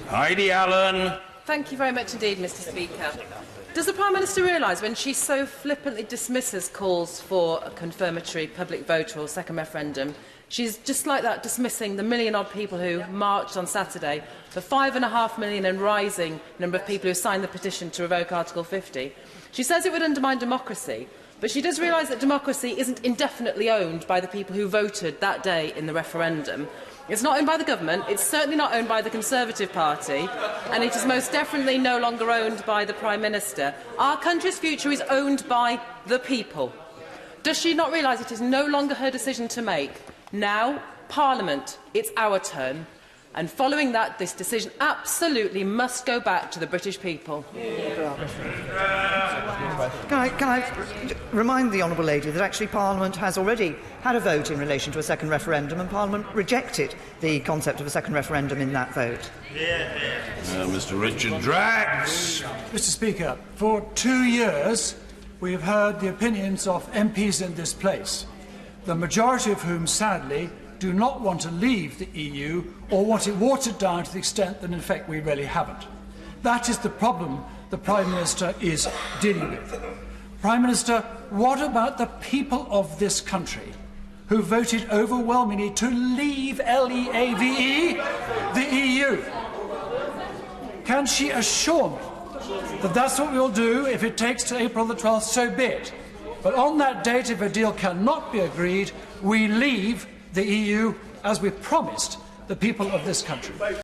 Heidi Allen. Thank you very much indeed, Mr. Speaker. Does the Prime Minister realise when she so flippantly dismisses calls for a confirmatory public vote or second referendum, she's just like that dismissing the million-odd people who marched on Saturday, the 5.5 million and rising number of people who signed the petition to revoke Article 50. She says it would undermine democracy, but she does realise that democracy isn't indefinitely owned by the people who voted that day in the referendum. It's not owned by the government, it's certainly not owned by the Conservative Party, and it is most definitely no longer owned by the Prime Minister. Our country's future is owned by the people. Does she not realise it is no longer her decision to make? Now, Parliament, it's our turn. And following that, this decision absolutely must go back to the British people. Can I remind the Honourable Lady that actually Parliament has already had a vote in relation to a second referendum, and Parliament rejected the concept of a second referendum in that vote. Mr. Richard Drax. Mr. Speaker, for 2 years we have heard the opinions of MPs in this place, the majority of whom, sadly, do not want to leave the EU or want it watered down to the extent that, in fact, we really haven't. That is the problem the Prime Minister is dealing with. Prime Minister, what about the people of this country who voted overwhelmingly to leave LEAVE, the EU? Can she assure me that that's what we will do? If it takes to April the 12th, so be it. But on that date, if a deal cannot be agreed, we leave the EU as we promised the people of this country.